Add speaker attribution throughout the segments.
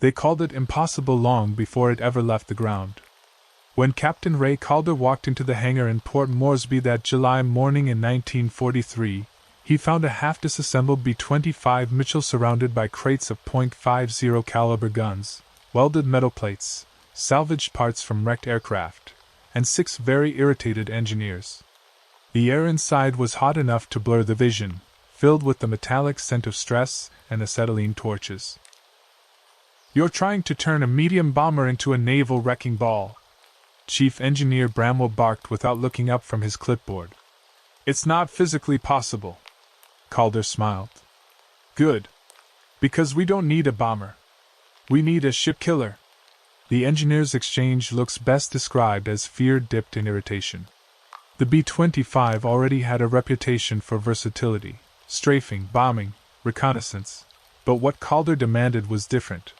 Speaker 1: They called it impossible long before it ever left the ground. When Captain Ray Calder walked into the hangar in Port Moresby that July morning in 1943, he found a half-disassembled B-25 Mitchell surrounded by crates of .50 caliber guns, welded metal plates, salvaged parts from wrecked aircraft, and 6 very irritated engineers. The air inside was hot enough to blur the vision, filled with the metallic scent of stress and acetylene torches. "You're trying to turn a medium bomber into a naval wrecking ball," Chief Engineer Bramwell barked without looking up from his clipboard. "It's not physically possible." Calder smiled. "Good. Because we don't need a bomber. We need a ship killer." The engineers' exchange looks best described as fear dipped in irritation. The B-25 already had a reputation for versatility, strafing, bombing, reconnaissance, but what Calder demanded was different.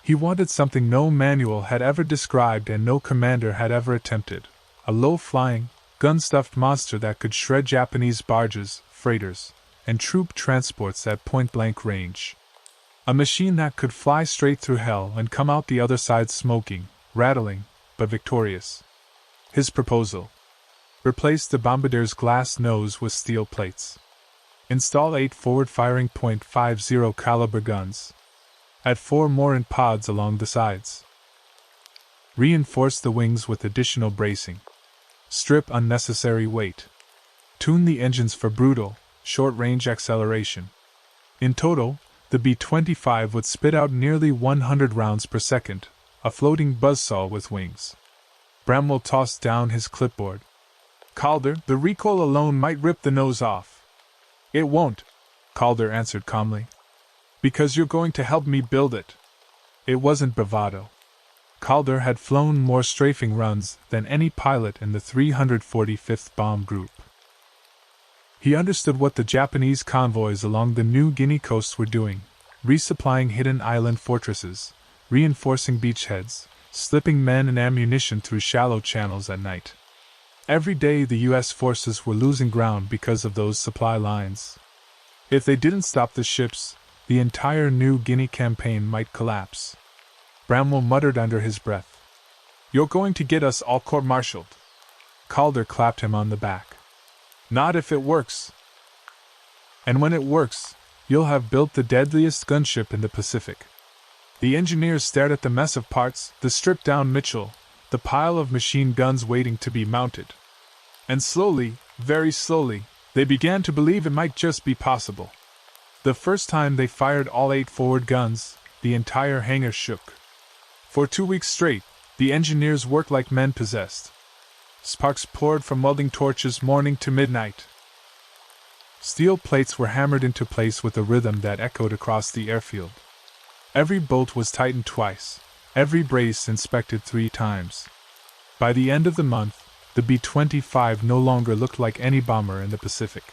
Speaker 1: He wanted something no manual had ever described and no commander had ever attempted: a low-flying, gun-stuffed monster that could shred Japanese barges, freighters, and troop transports at point-blank range. A machine that could fly straight through hell and come out the other side smoking, rattling, but victorious. His proposal: replace the bombardier's glass nose with steel plates. Install 8 forward-firing .50 caliber guns. Add 4 more in pods along the sides. Reinforce the wings with additional bracing. Strip unnecessary weight. Tune the engines for brutal, short-range acceleration. In total, the B-25 would spit out nearly 100 rounds per second, a floating buzzsaw with wings. Bramwell tossed down his clipboard. "Calder, the recoil alone might rip the nose off." "It won't," Calder answered calmly. "Because you're going to help me build it." It wasn't bravado. Calder had flown more strafing runs than any pilot in the 345th Bomb Group. He understood what the Japanese convoys along the New Guinea coast were doing: resupplying hidden island fortresses, reinforcing beachheads, slipping men and ammunition through shallow channels at night. Every day the U.S. forces were losing ground because of those supply lines. If they didn't stop the ships, the entire New Guinea campaign might collapse. Bramwell muttered under his breath. "You're going to get us all court-martialed." Calder clapped him on the back. "Not if it works. And when it works, you'll have built the deadliest gunship in the Pacific." The engineers stared at the mess of parts, the stripped-down Mitchell, the pile of machine guns waiting to be mounted. And slowly, very slowly, they began to believe it might just be possible. The first time they fired all 8 forward guns, the entire hangar shook. For 2 weeks straight, the engineers worked like men possessed. Sparks poured from welding torches morning to midnight. Steel plates were hammered into place with a rhythm that echoed across the airfield. Every bolt was tightened twice, every brace inspected 3 times. By the end of the month, the B-25 no longer looked like any bomber in the Pacific.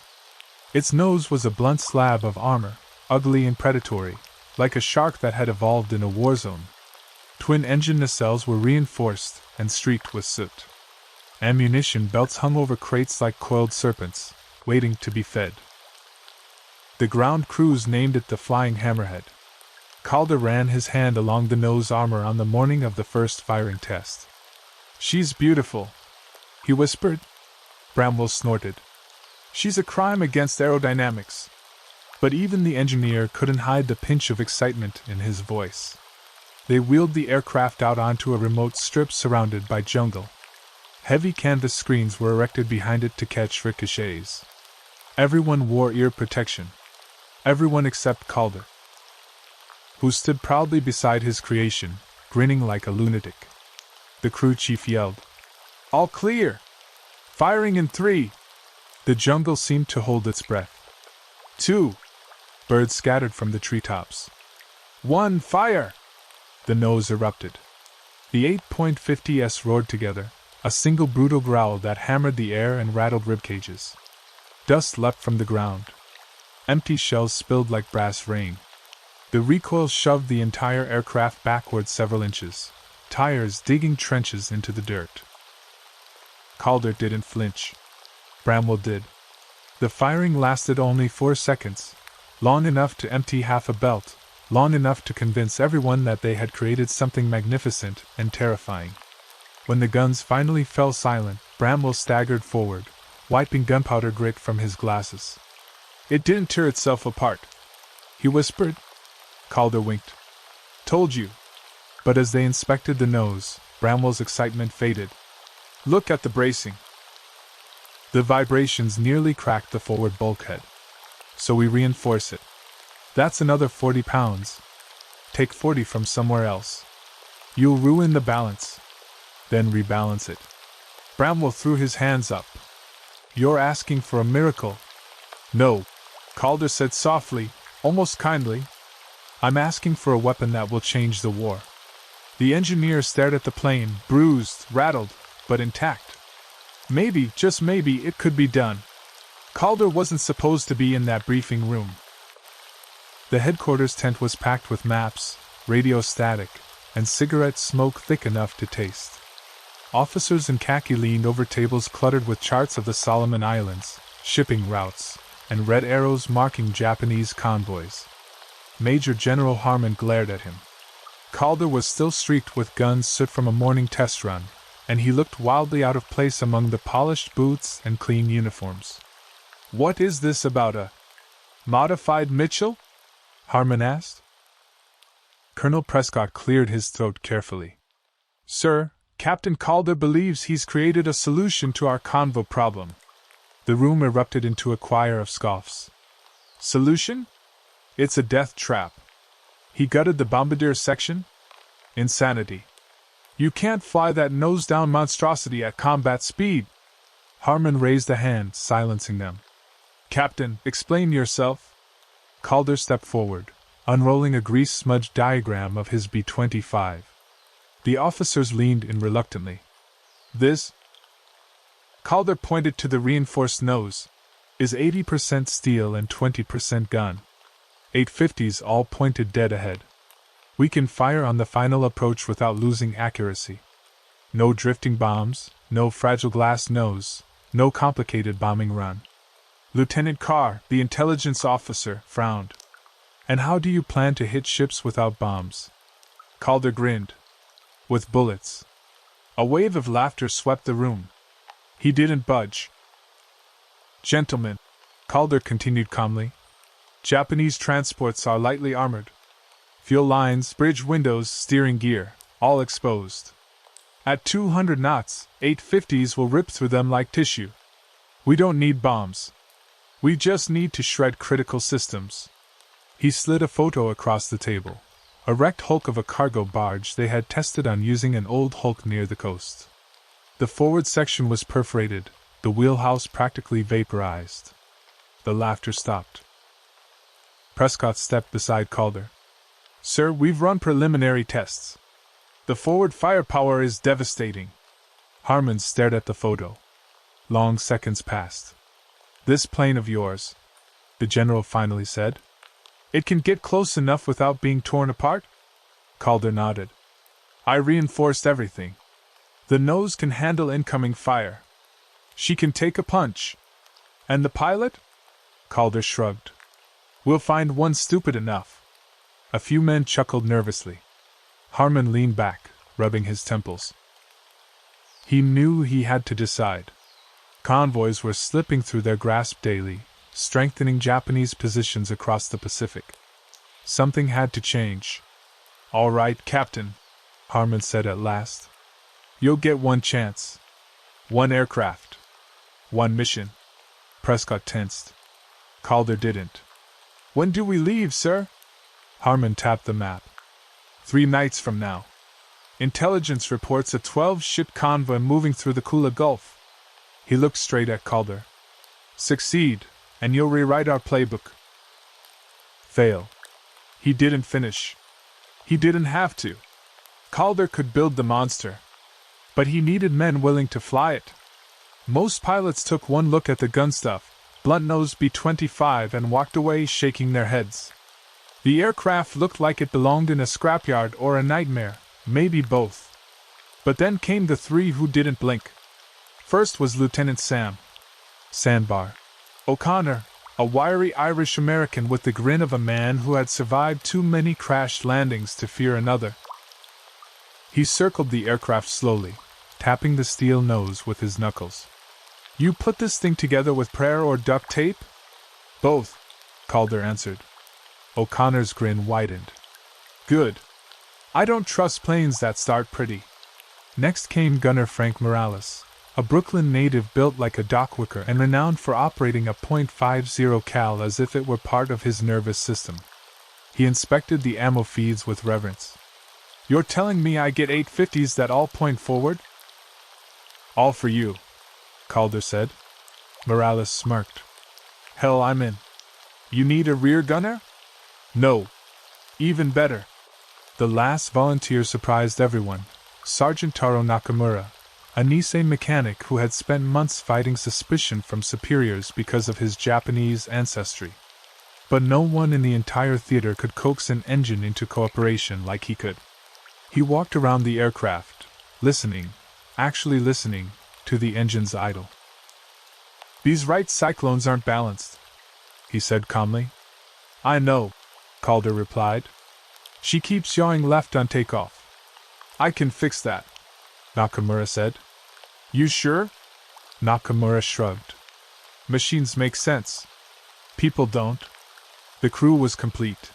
Speaker 1: Its nose was a blunt slab of armor, ugly and predatory, like a shark that had evolved in a war zone. Twin-engine nacelles were reinforced and streaked with soot. Ammunition belts hung over crates like coiled serpents, waiting to be fed. The ground crews named it the Flying Hammerhead. Calder ran his hand along the nose armor on the morning of the first firing test. "She's beautiful," he whispered. Bramwell snorted. "She's a crime against aerodynamics." But even the engineer couldn't hide the pinch of excitement in his voice. They wheeled the aircraft out onto a remote strip surrounded by jungle. Heavy canvas screens were erected behind it to catch ricochets. Everyone wore ear protection. Everyone except Calder, who stood proudly beside his creation, grinning like a lunatic. The crew chief yelled, "All clear! Firing in 3! The jungle seemed to hold its breath. 2! Birds scattered from the treetops. 1! Fire! The nose erupted. The 8.50s roared together, a single brutal growl that hammered the air and rattled ribcages. Dust leapt from the ground. Empty shells spilled like brass rain. The recoil shoved the entire aircraft backward several inches, tires digging trenches into the dirt. Calder didn't flinch. Bramwell did. The firing lasted only 4 seconds, long enough to empty half a belt, long enough to convince everyone that they had created something magnificent and terrifying. When the guns finally fell silent, Bramwell staggered forward, wiping gunpowder grit from his glasses. "It didn't tear itself apart," he whispered. Calder winked. "Told you." But as they inspected the nose, Bramwell's excitement faded. "Look at the bracing." The vibrations nearly cracked the forward bulkhead. "So we reinforce it." "That's another 40 pounds. Take 40 from somewhere else. You'll ruin the balance." "Then rebalance it." Bramwell threw his hands up. "You're asking for a miracle." "No," Calder said softly, almost kindly. "I'm asking for a weapon that will change the war." The engineer stared at the plane, bruised, rattled, but intact. Maybe, just maybe, it could be done. Calder wasn't supposed to be in that briefing room. The headquarters tent was packed with maps, radio static, and cigarette smoke thick enough to taste. Officers in khaki leaned over tables cluttered with charts of the Solomon Islands, shipping routes, and red arrows marking Japanese convoys. Major General Harmon glared at him. Calder was still streaked with gun soot from a morning test run, and he looked wildly out of place among the polished boots and clean uniforms. "What is this about a modified Mitchell?" Harmon asked. Colonel Prescott cleared his throat carefully. "Sir, Captain Calder believes he's created a solution to our convoy problem." The room erupted into a choir of scoffs. "Solution? It's a death trap. He gutted the bombardier section? Insanity. You can't fly that nose-down monstrosity at combat speed." Harmon raised a hand, silencing them. "Captain, explain yourself." Calder stepped forward, unrolling a grease-smudged diagram of his B-25. The officers leaned in reluctantly. "This," Calder pointed to the reinforced nose, "is 80% steel and 20% gun. 850s all pointed dead ahead. We can fire on the final approach without losing accuracy. No drifting bombs, no fragile glass nose, no complicated bombing run." Lieutenant Carr, the intelligence officer, frowned. "And how do you plan to hit ships without bombs?" Calder grinned. "With bullets." A wave of laughter swept the room. He didn't budge. "Gentlemen," Calder continued calmly, "Japanese transports are lightly armored. Fuel lines, bridge windows, steering gear, all exposed. At 200 knots, 850s will rip through them like tissue. We don't need bombs. We just need to shred critical systems." He slid a photo across the table. A wrecked hulk of a cargo barge they had tested on using an old hulk near the coast. The forward section was perforated, the wheelhouse practically vaporized. The laughter stopped. Prescott stepped beside Calder. "Sir, we've run preliminary tests. The forward firepower is devastating." Harmon stared at the photo. Long seconds passed. "This plane of yours," the general finally said. "It can get close enough without being torn apart?" Calder nodded. "I reinforced everything. The nose can handle incoming fire. She can take a punch." "And the pilot?" Calder shrugged. "We'll find one stupid enough." A few men chuckled nervously. Harmon leaned back, rubbing his temples. He knew he had to decide. Convoys were slipping through their grasp daily, strengthening Japanese positions across the Pacific. Something had to change. "All right, Captain," Harmon said at last. "You'll get one chance. One aircraft. One mission." Prescott tensed. Calder didn't. "When do we leave, sir?" Harmon tapped the map. 3 nights from now. Intelligence reports a 12-ship convoy moving through the Kula Gulf. He looked straight at Calder. "Succeed, and you'll rewrite our playbook. Fail." He didn't finish. He didn't have to. Calder could build the monster. But he needed men willing to fly it. Most pilots took one look at the gun stuff, blunt-nosed B-25, and walked away shaking their heads. The aircraft looked like it belonged in a scrapyard or a nightmare, maybe both. But then came the 3 who didn't blink. First was Lieutenant Sam Sandbar O'Connor, A wiry Irish-American with the grin of a man who had survived too many crashed landings to fear another. He circled the aircraft slowly, tapping the steel nose with his knuckles. "You put this thing together with prayer or duct tape?" "Both," Calder answered. O'Connor's grin widened. "Good. I don't trust planes that start pretty." Next came Gunner Frank Morales, a Brooklyn native built like a dockworker and renowned for operating a .50 cal as if it were part of his nervous system. He inspected the ammo feeds with reverence. "You're telling me I get 850s that all point forward?" "All for you," Calder said. Morales smirked. "Hell, I'm in. You need a rear gunner?" "No. Even better." The last volunteer surprised everyone. Sergeant Taro Nakamura, a Nisei mechanic who had spent months fighting suspicion from superiors because of his Japanese ancestry. But no one in the entire theater could coax an engine into cooperation like he could. He walked around the aircraft, listening, actually listening, to the engine's idle. "These right cyclones aren't balanced," he said calmly. "I know," Calder replied. "She keeps yawing left on takeoff." "I can fix that," Nakamura said. "You sure?" Nakamura shrugged. "Machines make sense. People don't." The crew was complete.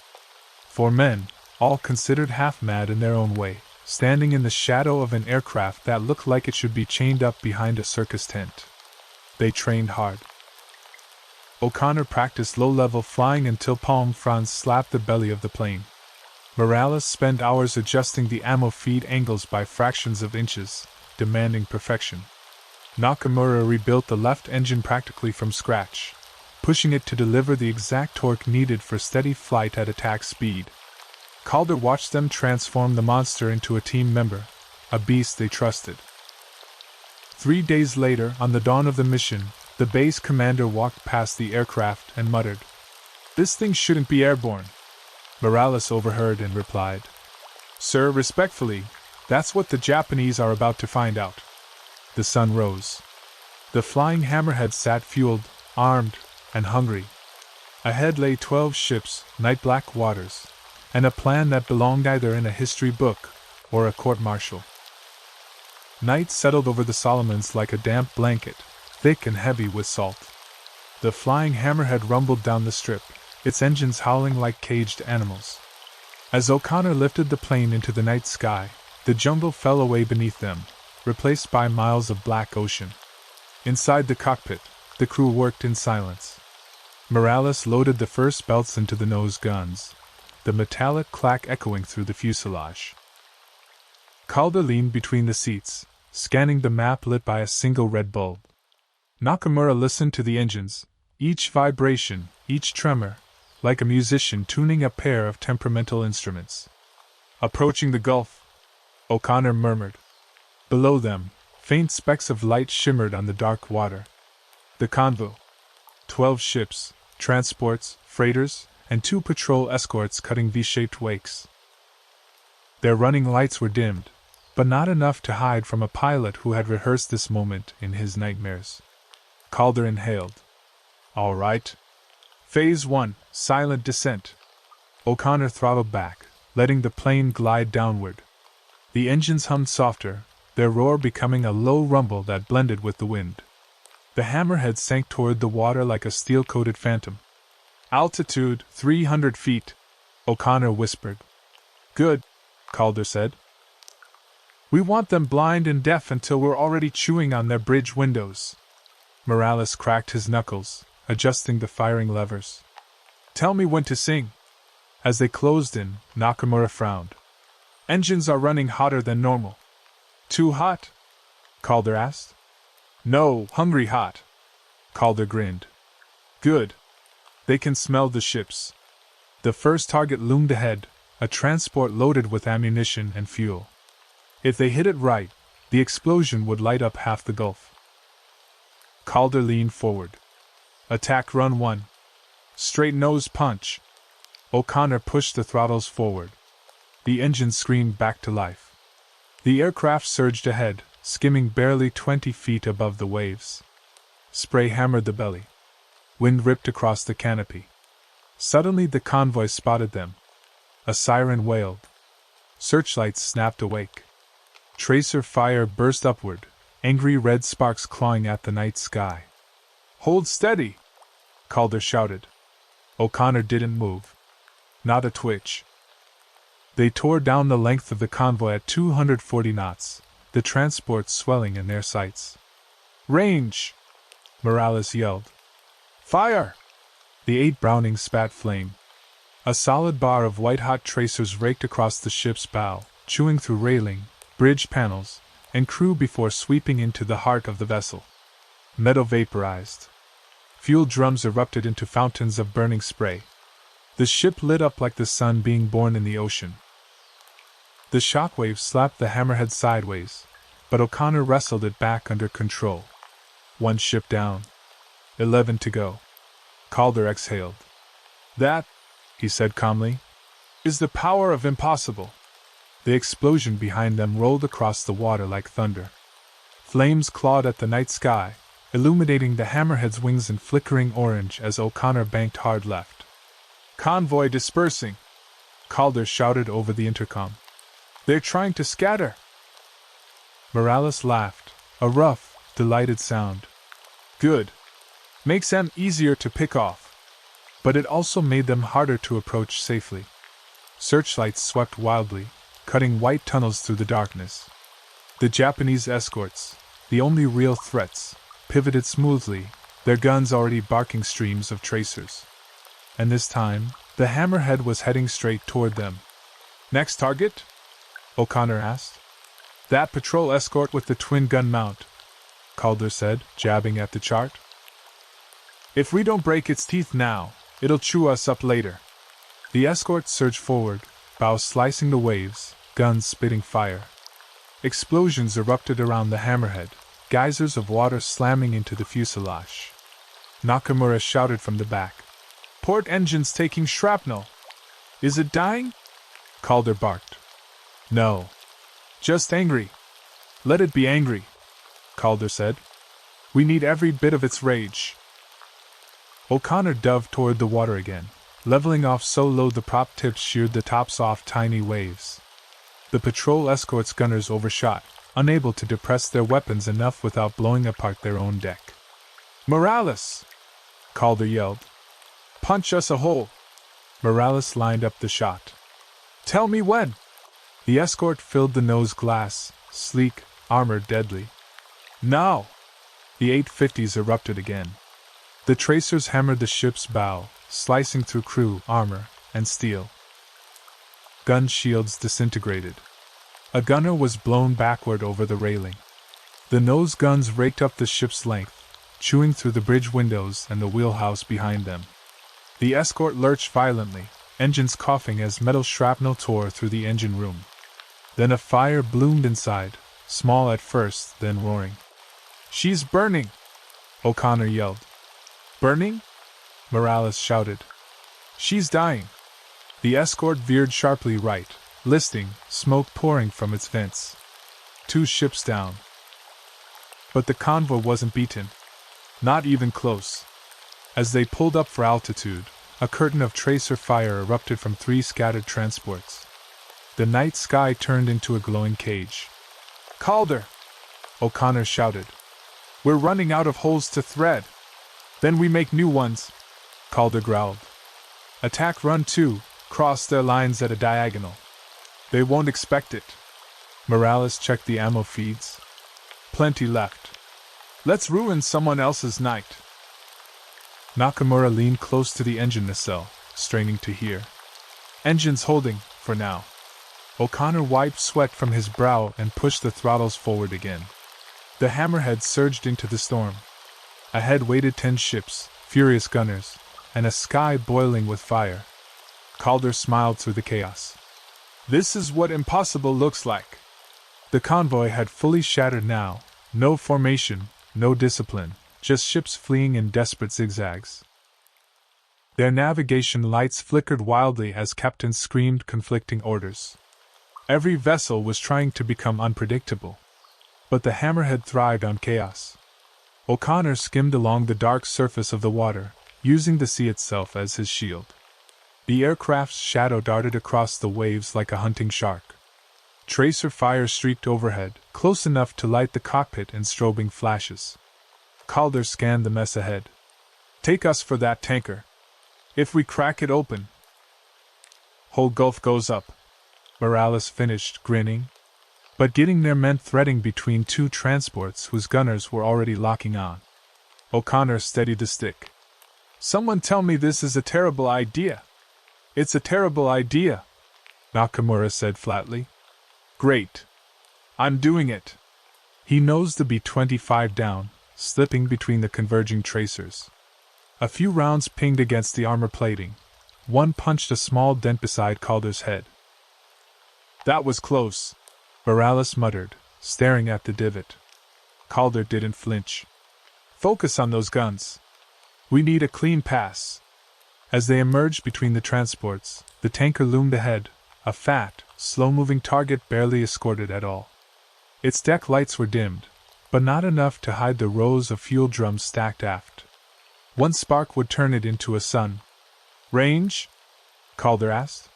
Speaker 1: 4 men, all considered half-mad in their own way, standing in the shadow of an aircraft that looked like it should be chained up behind a circus tent. They trained hard. O'Connor practiced low-level flying until palm fronds slapped the belly of the plane. Morales spent hours adjusting the ammo feed angles by fractions of inches, demanding perfection. Nakamura rebuilt the left engine practically from scratch, pushing it to deliver the exact torque needed for steady flight at attack speed. Calder watched them transform the monster into a team member, a beast they trusted. 3 days later, on the dawn of the mission, the base commander walked past the aircraft and muttered, "This thing shouldn't be airborne." Morales overheard and replied, "Sir, respectfully, that's what the Japanese are about to find out." The sun rose. The Flying Hammerhead sat fueled, armed, and hungry. Ahead lay 12 ships, night-black waters, and a plan that belonged either in a history book or a court-martial. Night settled over the Solomons like a damp blanket, thick and heavy with salt. The Flying Hammerhead rumbled down the strip, its engines howling like caged animals. As O'Connor lifted the plane into the night sky, the jungle fell away beneath them, replaced by miles of black ocean. Inside the cockpit, the crew worked in silence. Morales loaded the first belts into the nose guns, the metallic clack echoing through the fuselage. Calder leaned between the seats, scanning the map lit by a single red bulb. Nakamura listened to the engines, each vibration, each tremor, like a musician tuning a pair of temperamental instruments. "Approaching the Gulf," O'Connor murmured. Below them, faint specks of light shimmered on the dark water. The convoy. 12 ships, transports, freighters, and 2 patrol escorts cutting V-shaped wakes. Their running lights were dimmed, but not enough to hide from a pilot who had rehearsed this moment in his nightmares. Calder inhaled. "All right. Phase 1, silent descent." O'Connor throttled back, letting the plane glide downward. The engines hummed softer, their roar becoming a low rumble that blended with the wind. The Hammerhead sank toward the water like a steel-coated phantom. "Altitude, 300 feet," O'Connor whispered. "Good," Calder said. "We want them blind and deaf until we're already chewing on their bridge windows." Morales cracked his knuckles, adjusting the firing levers. "Tell me when to sing." As they closed in, Nakamura frowned. "Engines are running hotter than normal." "Too hot?" Calder asked. "No, hungry hot." Calder grinned. "Good. They can smell the ships." The first target loomed ahead, a transport loaded with ammunition and fuel. If they hit it right, the explosion would light up half the Gulf. Calder leaned forward. "Attack run 1. Straight nose punch." O'Connor pushed the throttles forward. The engine screamed back to life. The aircraft surged ahead, skimming barely 20 feet above the waves. Spray hammered the belly. Wind ripped across the canopy. Suddenly the convoy spotted them. A siren wailed. Searchlights snapped awake. Tracer fire burst upward, angry red sparks clawing at the night sky. "Hold steady!" Calder shouted. O'Connor didn't move. Not a twitch. They tore down the length of the convoy at 240 knots, the transports swelling in their sights. "Range!" Morales yelled. "Fire!" The 8 Brownings spat flame. A solid bar of white-hot tracers raked across the ship's bow, chewing through railing, bridge panels, and crew before sweeping into the heart of the vessel. Metal vaporized. Fuel drums erupted into fountains of burning spray. The ship lit up like the sun being born in the ocean. The shockwave slapped the Hammerhead sideways, but O'Connor wrestled it back under control. 1 ship down. 11 to go. Calder exhaled. "That," he said calmly, "is the power of impossible." The explosion behind them rolled across the water like thunder. Flames clawed at the night sky, illuminating the Hammerhead's wings in flickering orange as O'Connor banked hard left. "Convoy dispersing," Calder shouted over the intercom. "They're trying to scatter." Morales laughed, a rough, delighted sound. "Good. Makes them easier to pick off. But it also made them harder to approach safely." Searchlights swept wildly, cutting white tunnels through the darkness. The Japanese escorts, the only real threats, pivoted smoothly, their guns already barking streams of tracers. And this time, the Hammerhead was heading straight toward them. "Next target?" O'Connor asked. "That patrol escort with the twin-gun mount," Calder said, jabbing at the chart. "If we don't break its teeth now, it'll chew us up later." The escort surged forward, bows slicing the waves, guns spitting fire. Explosions erupted around the Hammerhead, geysers of water slamming into the fuselage. Nakamura shouted from the back. "Port engine's taking shrapnel." "Is it dying?" Calder barked. "No. Just angry." "Let it be angry," Calder said. "We need every bit of its rage." O'Connor dove toward the water again, leveling off so low the prop tips sheared the tops off tiny waves. The patrol escort's gunners overshot, unable to depress their weapons enough without blowing apart their own deck. "Morales!" Calder yelled. "Punch us a hole!" Morales lined up the shot. "Tell me when!" The escort filled the nose glass, sleek, armored deadly. "Now!" The 850s erupted again. The tracers hammered the ship's bow, slicing through crew, armor, and steel. Gun shields disintegrated. A gunner was blown backward over the railing. The nose guns raked up the ship's length, chewing through the bridge windows and the wheelhouse behind them. The escort lurched violently, engines coughing as metal shrapnel tore through the engine room. Then a fire bloomed inside, small at first, then roaring. "She's burning!" O'Connor yelled. "Burning?" Morales shouted. "She's dying." The escort veered sharply right, listing, smoke pouring from its vents. 2 ships down. But the convoy wasn't beaten. Not even close. As they pulled up for altitude, a curtain of tracer fire erupted from 3 scattered transports. The night sky turned into a glowing cage. "Calder!" O'Connor shouted. "We're running out of holes to thread." "Then we make new ones," Calder growled. "Attack run 2, cross their lines at a diagonal. They won't expect it." Morales checked the ammo feeds. "Plenty left. Let's ruin someone else's night." Nakamura leaned close to the engine nacelle, straining to hear. "Engines holding, for now." O'Connor wiped sweat from his brow and pushed the throttles forward again. The Hammerhead surged into the storm. Ahead waited 10 ships, furious gunners, and a sky boiling with fire. Calder smiled through the chaos. "This is what impossible looks like." The convoy had fully shattered now, no formation, no discipline, just ships fleeing in desperate zigzags. Their navigation lights flickered wildly as captains screamed conflicting orders. Every vessel was trying to become unpredictable. But the Hammerhead thrived on chaos. O'Connor skimmed along the dark surface of the water, using the sea itself as his shield. The aircraft's shadow darted across the waves like a hunting shark. Tracer fire streaked overhead, close enough to light the cockpit in strobing flashes. Calder scanned the mess ahead. "Take us for that tanker. If we crack it open..." "Whole gulf goes up," Morales finished, grinning. But getting there meant threading between two transports whose gunners were already locking on. O'Connor steadied the stick. "Someone tell me this is a terrible idea." "It's a terrible idea," Nakamura said flatly. "Great. I'm doing it." He nosed the B-25 down, slipping between the converging tracers. A few rounds pinged against the armor plating. One punched a small dent beside Calder's head. "That was close," Morales muttered, staring at the divot. Calder didn't flinch. "Focus on those guns. We need a clean pass." As they emerged between the transports, the tanker loomed ahead, a fat, slow-moving target barely escorted at all. Its deck lights were dimmed, but not enough to hide the rows of fuel drums stacked aft. One spark would turn it into a sun. "Range?" Calder asked.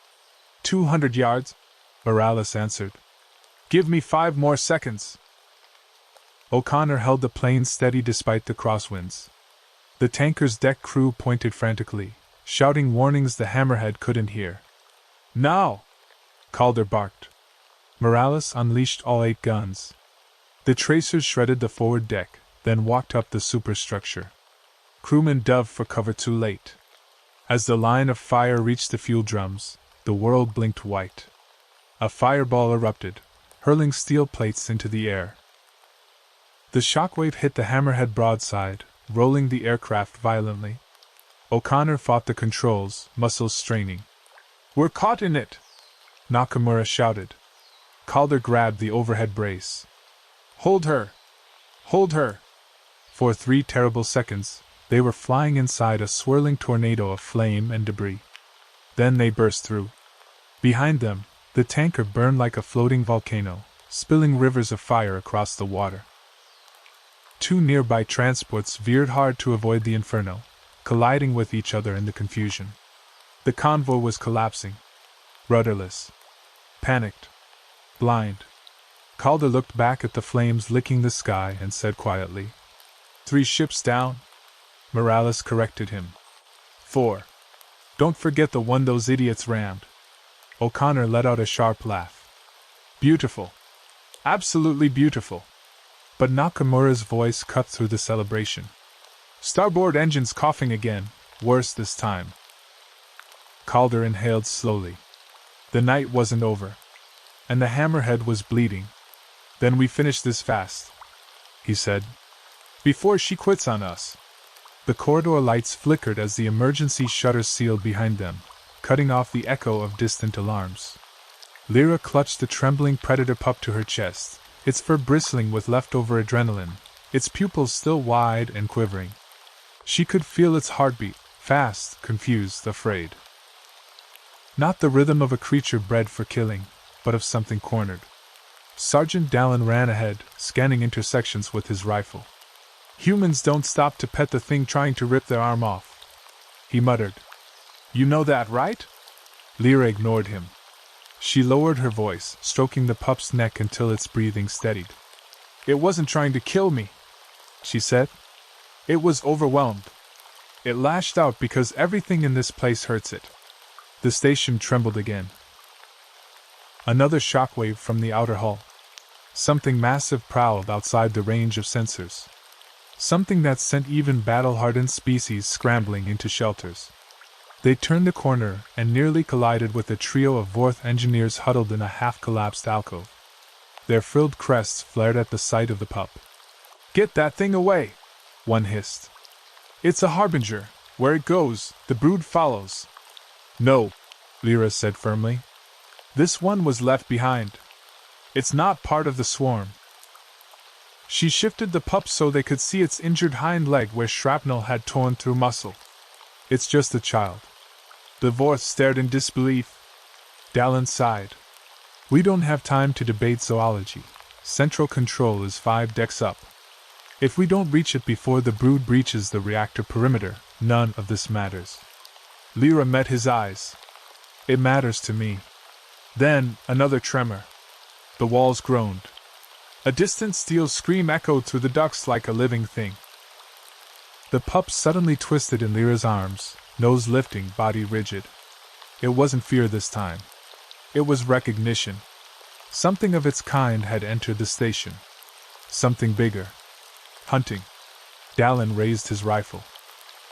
Speaker 1: 200 yards, Morales answered. "Give me 5 more seconds." O'Connor held the plane steady despite the crosswinds. The tanker's deck crew pointed frantically, shouting warnings the Hammerhead couldn't hear. "Now!" Calder barked. Morales unleashed all 8 guns. The tracers shredded the forward deck, then walked up the superstructure. Crewmen dove for cover too late. As the line of fire reached the fuel drums, the world blinked white. A fireball erupted, hurling steel plates into the air. The shockwave hit the Hammerhead broadside, rolling the aircraft violently. O'Connor fought the controls, muscles straining. "We're caught in it!" Nakamura shouted. Calder grabbed the overhead brace. "Hold her! Hold her!" For 3 terrible seconds, they were flying inside a swirling tornado of flame and debris. Then they burst through. Behind them, the tanker burned like a floating volcano, spilling rivers of fire across the water. 2 nearby transports veered hard to avoid the inferno, colliding with each other in the confusion. The convoy was collapsing. Rudderless. Panicked. Blind. Calder looked back at the flames licking the sky and said quietly, "3 ships down?" Morales corrected him. 4. Don't forget the one those idiots rammed. O'Connor let out a sharp laugh. "Beautiful. Absolutely beautiful." But Nakamura's voice cut through the celebration. "Starboard engines coughing again, worse this time." Calder inhaled slowly. The night wasn't over. And the Hammerhead was bleeding. "Then we finish this fast," he said. "Before she quits on us." The corridor lights flickered as the emergency shutters sealed behind them, cutting off the echo of distant alarms. Lyra clutched the trembling predator pup to her chest, its fur bristling with leftover adrenaline, its pupils still wide and quivering. She could feel its heartbeat, fast, confused, afraid. Not the rhythm of a creature bred for killing, but of something cornered. Sergeant Dallin ran ahead, scanning intersections with his rifle. "Humans don't stop to pet the thing trying to rip their arm off," he muttered. "You know that, right?" Lyra ignored him. She lowered her voice, stroking the pup's neck until its breathing steadied. "It wasn't trying to kill me," she said. "It was overwhelmed. It lashed out because everything in this place hurts it." The station trembled again. Another shockwave from the outer hull. Something massive prowled outside the range of sensors. Something that sent even battle-hardened species scrambling into shelters. They turned the corner and nearly collided with a trio of Vorth engineers huddled in a half-collapsed alcove. Their frilled crests flared at the sight of the pup. "Get that thing away!" one hissed. "It's a harbinger. Where it goes, the brood follows." "No," Lyra said firmly. "This one was left behind. It's not part of the swarm." She shifted the pup so they could see its injured hind leg where shrapnel had torn through muscle. "It's just a child." The Vorth stared in disbelief. Dallin sighed. "We don't have time to debate zoology. Central control is 5 decks up. If we don't reach it before the brood breaches the reactor perimeter, None of this matters. Lyra met his eyes. It matters to me. Then, another tremor. The walls groaned. A distant steel scream echoed through the ducts like a living thing. The pup suddenly twisted in Lyra's arms, nose lifting, body rigid. It wasn't fear this time. It was recognition. Something of its kind had entered the station. Something bigger. Hunting. Dallin raised his rifle.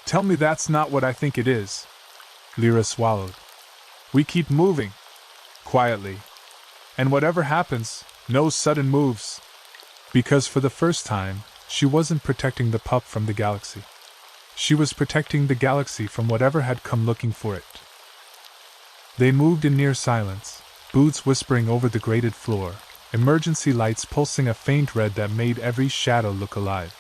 Speaker 1: Tell me that's not what I think it is. Lyra swallowed. We keep moving. Quietly. And whatever happens, no sudden moves. Because for the first time, she wasn't protecting the pup from the galaxy. She was protecting the galaxy from whatever had come looking for it. They moved in near silence, boots whispering over the grated floor, emergency lights pulsing a faint red that made every shadow look alive.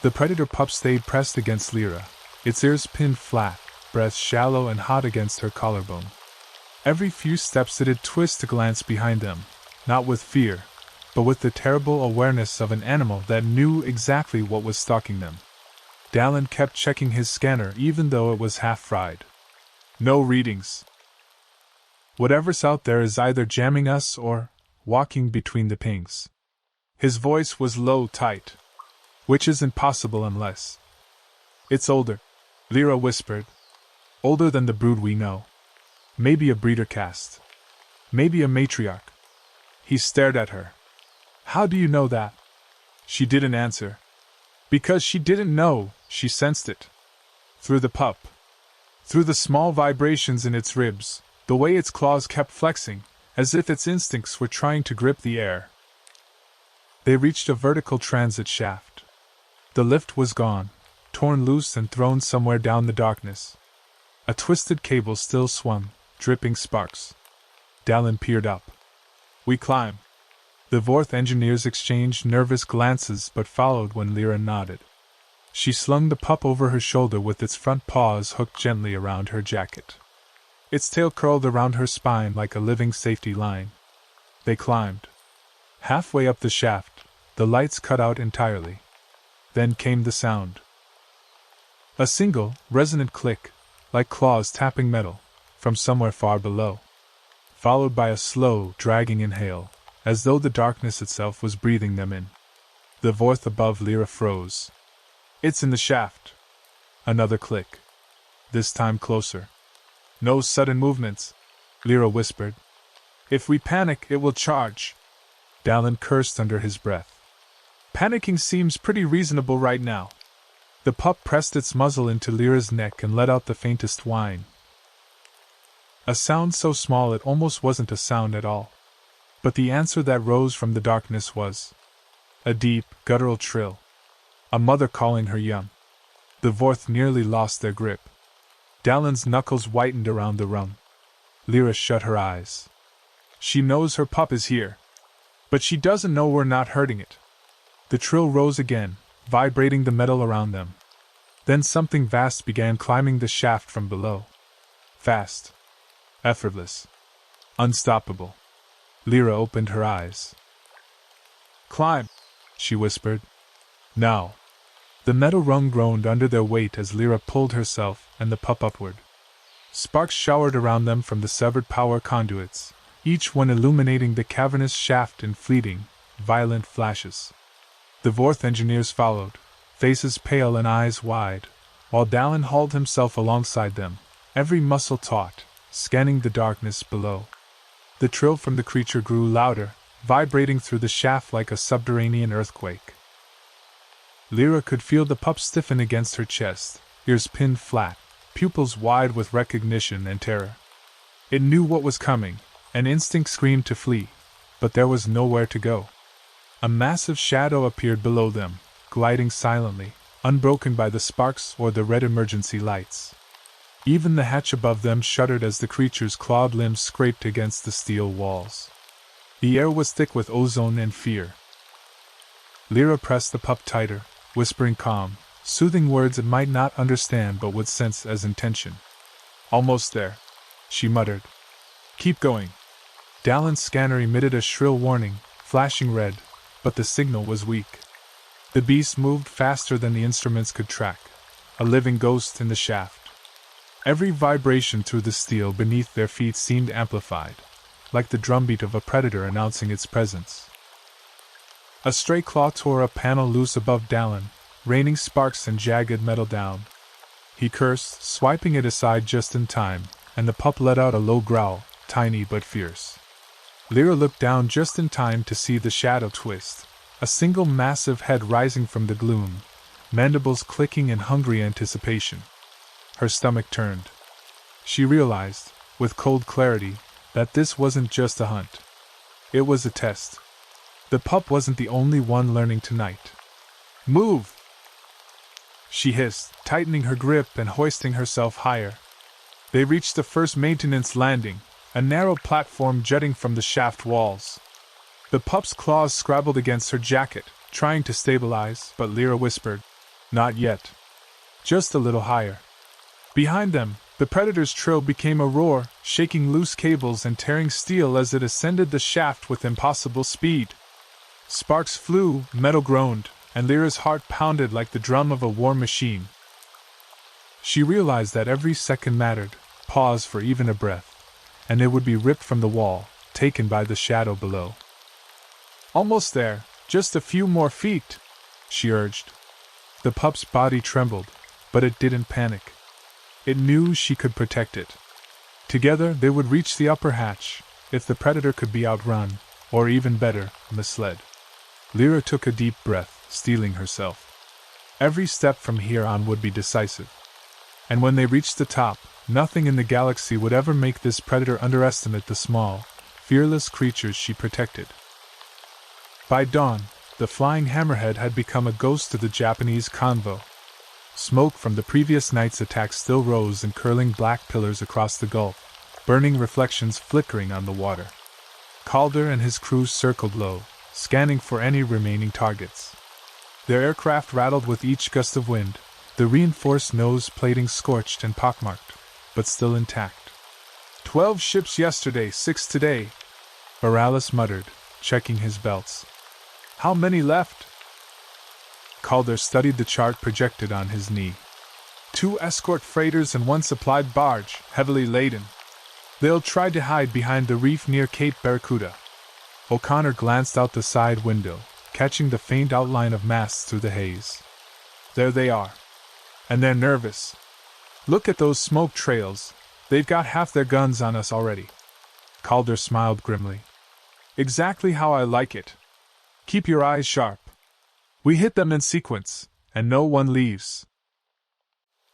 Speaker 1: The predator pup stayed pressed against Lyra, its ears pinned flat, breath shallow and hot against her collarbone. Every few steps it'd twist to glance behind them, not with fear, but with the terrible awareness of an animal that knew exactly what was stalking them. Dallin kept checking his scanner even though it was half-fried. No readings. Whatever's out there is either jamming us or walking between the pings. His voice was low, tight. Which isn't possible unless... It's older, Lyra whispered. Older than the brood we know. Maybe a breeder caste. Maybe a matriarch. He stared at her. How do you know that? She didn't answer. Because she didn't know, she sensed it. Through the pup. Through the small vibrations in its ribs, the way its claws kept flexing, as if its instincts were trying to grip the air. They reached a vertical transit shaft. The lift was gone, torn loose and thrown somewhere down the darkness. A twisted cable still swung, dripping sparks. Dallin peered up. We climb. The Vorth engineers exchanged nervous glances but followed when Lyra nodded. She slung the pup over her shoulder with its front paws hooked gently around her jacket. Its tail curled around her spine like a living safety line. They climbed. Halfway up the shaft, the lights cut out entirely. Then came the sound. A single, resonant click, like claws tapping metal, from somewhere far below. Followed by a slow, dragging inhale, as though the darkness itself was breathing them in. The Vorth above Lyra froze. It's in the shaft. Another click. This time closer. No sudden movements, Lyra whispered. If we panic, it will charge. Dallin cursed under his breath. Panicking seems pretty reasonable right now. The pup pressed its muzzle into Lyra's neck and let out the faintest whine. A sound so small it almost wasn't a sound at all. But the answer that rose from the darkness was a deep, guttural trill. A mother calling her young. The Vorth nearly lost their grip. Dallin's knuckles whitened around the rung. Lyra shut her eyes. She knows her pup is here. But she doesn't know we're not hurting it. The trill rose again, vibrating the metal around them. Then something vast began climbing the shaft from below. Fast. Effortless. Unstoppable. Lyra opened her eyes. Climb, she whispered. Now. The metal rung groaned under their weight as Lyra pulled herself and the pup upward. Sparks showered around them from the severed power conduits, each one illuminating the cavernous shaft in fleeting, violent flashes. The Vorth engineers followed, faces pale and eyes wide, while Dallin hauled himself alongside them, every muscle taut, scanning the darkness below. The trill from the creature grew louder, vibrating through the shaft like a subterranean earthquake. Lyra could feel the pup stiffen against her chest, ears pinned flat, pupils wide with recognition and terror. It knew what was coming, an instinct screamed to flee, but there was nowhere to go. A massive shadow appeared below them, gliding silently, unbroken by the sparks or the red emergency lights. Even the hatch above them shuddered as the creature's clawed limbs scraped against the steel walls. The air was thick with ozone and fear. Lyra pressed the pup tighter, whispering calm, soothing words it might not understand but would sense as intention. Almost there, she muttered. Keep going. Dallin's scanner emitted a shrill warning, flashing red, but the signal was weak. The beast moved faster than the instruments could track, a living ghost in the shaft. Every vibration through the steel beneath their feet seemed amplified, like the drumbeat of a predator announcing its presence. A stray claw tore a panel loose above Dallin, raining sparks and jagged metal down. He cursed, swiping it aside just in time, and the pup let out a low growl, tiny but fierce. Lyra looked down just in time to see the shadow twist, a single massive head rising from the gloom, mandibles clicking in hungry anticipation. Her stomach turned. She realized, with cold clarity, that this wasn't just a hunt. It was a test. The pup wasn't the only one learning tonight. "Move!" she hissed, tightening her grip and hoisting herself higher. They reached the first maintenance landing, a narrow platform jutting from the shaft walls. The pup's claws scrabbled against her jacket, trying to stabilize, but Lyra whispered, "Not yet. Just a little higher." Behind them, the predator's trill became a roar, shaking loose cables and tearing steel as it ascended the shaft with impossible speed. Sparks flew, metal groaned, and Lyra's heart pounded like the drum of a war machine. She realized that every second mattered, pause for even a breath, and it would be ripped from the wall, taken by the shadow below. "Almost there, just a few more feet," she urged. The pup's body trembled, but it didn't panic. It knew she could protect it. Together they would reach the upper hatch, if the predator could be outrun, or even better, misled. Lyra took a deep breath, steeling herself. Every step from here on would be decisive. And when they reached the top, nothing in the galaxy would ever make this predator underestimate the small, fearless creatures she protected. By dawn, the Flying Hammerhead had become a ghost to the Japanese convoy. Smoke from the previous night's attack still rose in curling black pillars across the gulf, burning reflections flickering on the water. Calder and his crew circled low, scanning for any remaining targets. Their aircraft rattled with each gust of wind, the reinforced nose plating scorched and pockmarked, but still intact. 12 ships yesterday, 6 today," Morales muttered, checking his belts. "How many left?" Calder studied the chart projected on his knee. 2 escort freighters and 1 supplied barge, heavily laden. They'll try to hide behind the reef near Cape Barracuda. O'Connor glanced out the side window, catching the faint outline of masts through the haze. "There they are. And they're nervous. Look at those smoke trails. They've got half their guns on us already." Calder smiled grimly. "Exactly how I like it. Keep your eyes sharp. We hit them in sequence, and no one leaves."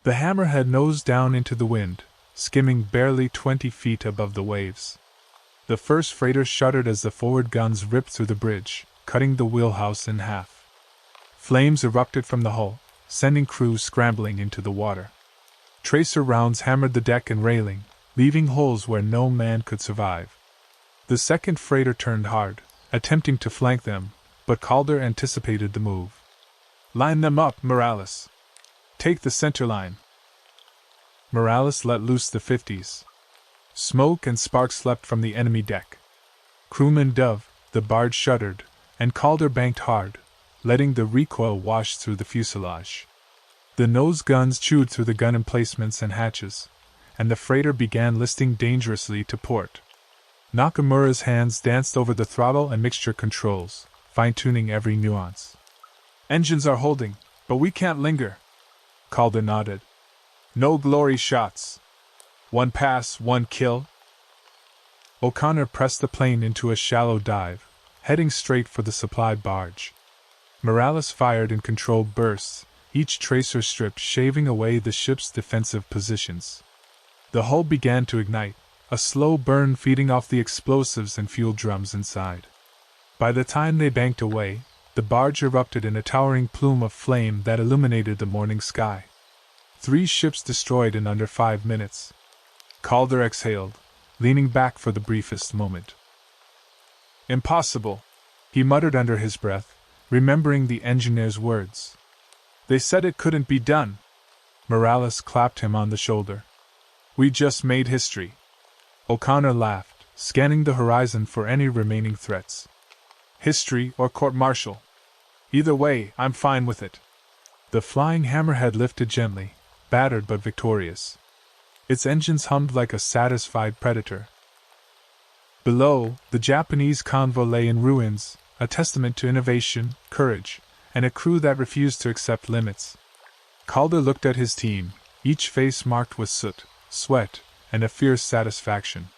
Speaker 1: The Hammerhead nosed down into the wind, skimming barely 20 feet above the waves. The first freighter shuddered as the forward guns ripped through the bridge, cutting the wheelhouse in half. Flames erupted from the hull, sending crews scrambling into the water. Tracer rounds hammered the deck and railing, leaving holes where no man could survive. The second freighter turned hard, attempting to flank them, but Calder anticipated the move. "Line them up, Morales. Take the center line." Morales let loose the 50s. Smoke and sparks leapt from the enemy deck. Crewman Dove, the barge shuddered, and Calder banked hard, letting the recoil wash through the fuselage. The nose guns chewed through the gun emplacements and hatches, and the freighter began listing dangerously to port. Nakamura's hands danced over the throttle and mixture controls, fine-tuning every nuance. "Engines are holding, but we can't linger." Calder nodded. "No glory shots. 1 pass, 1 kill." O'Connor pressed the plane into a shallow dive, heading straight for the supplied barge. Morales fired in controlled bursts, each tracer strip shaving away the ship's defensive positions. The hull began to ignite, a slow burn feeding off the explosives and fuel drums inside. By the time they banked away, the barge erupted in a towering plume of flame that illuminated the morning sky. 3 ships destroyed in under 5 minutes. Calder exhaled, leaning back for the briefest moment. "Impossible," he muttered under his breath, remembering the engineer's words. "They said it couldn't be done." Morales clapped him on the shoulder. "We just made history." O'Connor laughed, scanning the horizon for any remaining threats. "History or court-martial. Either way, I'm fine with it." The Flying Hammerhead lifted gently, battered but victorious. Its engines hummed like a satisfied predator. Below, the Japanese convoy lay in ruins, a testament to innovation, courage, and a crew that refused to accept limits. Calder looked at his team, each face marked with soot, sweat, and a fierce satisfaction.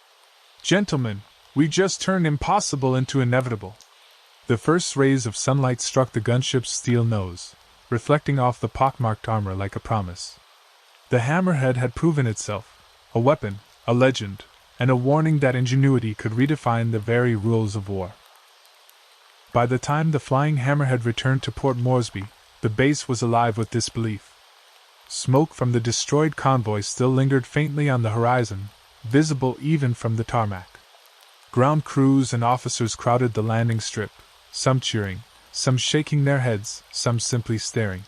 Speaker 1: "Gentlemen, we just turned impossible into inevitable." The first rays of sunlight struck the gunship's steel nose, reflecting off the pockmarked armor like a promise. The Hammerhead had proven itself, a weapon, a legend, and a warning that ingenuity could redefine the very rules of war. By the time the Flying Hammerhead returned to Port Moresby, the base was alive with disbelief. Smoke from the destroyed convoy still lingered faintly on the horizon, visible even from the tarmac. Ground crews and officers crowded the landing strip, some cheering, some shaking their heads, some simply staring.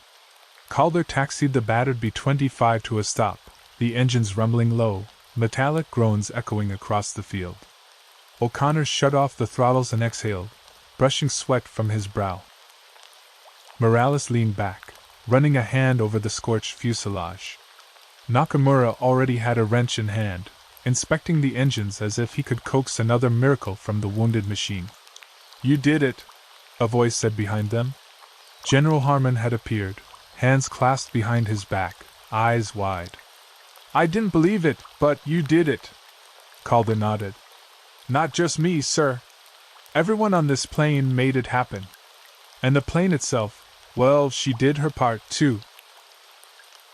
Speaker 1: Calder taxied the battered B-25 to a stop, the engines rumbling low, metallic groans echoing across the field. O'Connor shut off the throttles and exhaled, brushing sweat from his brow. Morales leaned back, running a hand over the scorched fuselage. Nakamura already had a wrench in hand, inspecting the engines as if he could coax another miracle from the wounded machine. "You did it," a voice said behind them. General Harmon had appeared, hands clasped behind his back, eyes wide. "I didn't believe it, but you did it." Calder nodded. "Not just me, sir. Everyone on this plane made it happen. And the plane itself, well, she did her part, too."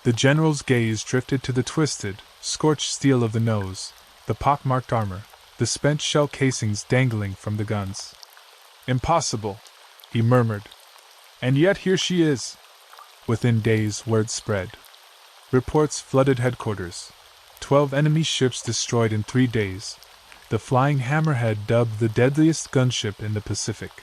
Speaker 1: The general's gaze drifted to the twisted, scorched steel of the nose, the pockmarked armor, the spent shell casings dangling from the guns. "Impossible," he murmured. "And yet here she is." Within days, word spread. Reports flooded headquarters. 12 enemy ships destroyed in 3 days. The Flying Hammerhead dubbed the deadliest gunship in the Pacific.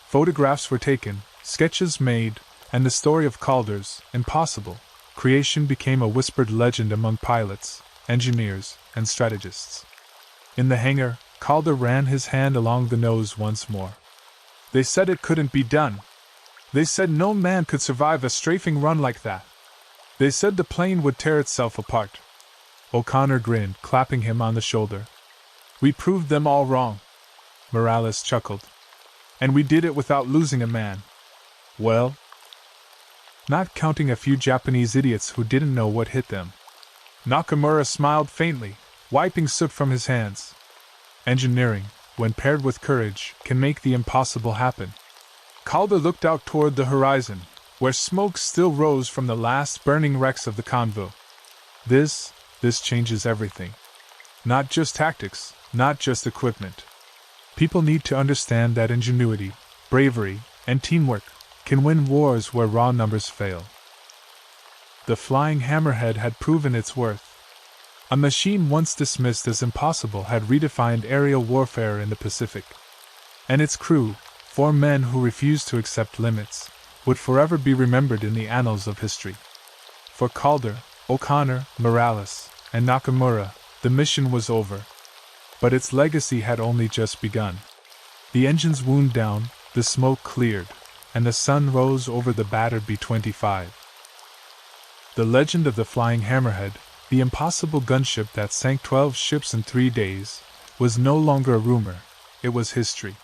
Speaker 1: Photographs were taken, sketches made, and the story of Calder's impossible creation became a whispered legend among pilots, engineers, and strategists. In the hangar, Calder ran his hand along the nose once more. "They said it couldn't be done. They said no man could survive a strafing run like that. They said the plane would tear itself apart." O'Connor grinned, clapping him on the shoulder. "We proved them all wrong." Morales chuckled. "And we did it without losing a man. Well, not counting a few Japanese idiots who didn't know what hit them." Nakamura smiled faintly, wiping soot from his hands. "Engineering, when paired with courage, can make the impossible happen." Calder looked out toward the horizon, where smoke still rose from the last burning wrecks of the convoy. This changes everything. Not just tactics, not just equipment. People need to understand that ingenuity, bravery, and teamwork can win wars where raw numbers fail. The Flying Hammerhead had proven its worth. A machine once dismissed as impossible had redefined aerial warfare in the Pacific. And its crew, 4 men who refused to accept limits, would forever be remembered in the annals of history. For Calder, O'Connor, Morales, and Nakamura, the mission was over. But its legacy had only just begun. The engines wound down, the smoke cleared, and the sun rose over the battered B-25. The legend of the Flying Hammerhead, the impossible gunship that sank 12 ships in 3 days, was no longer a rumor, it was history.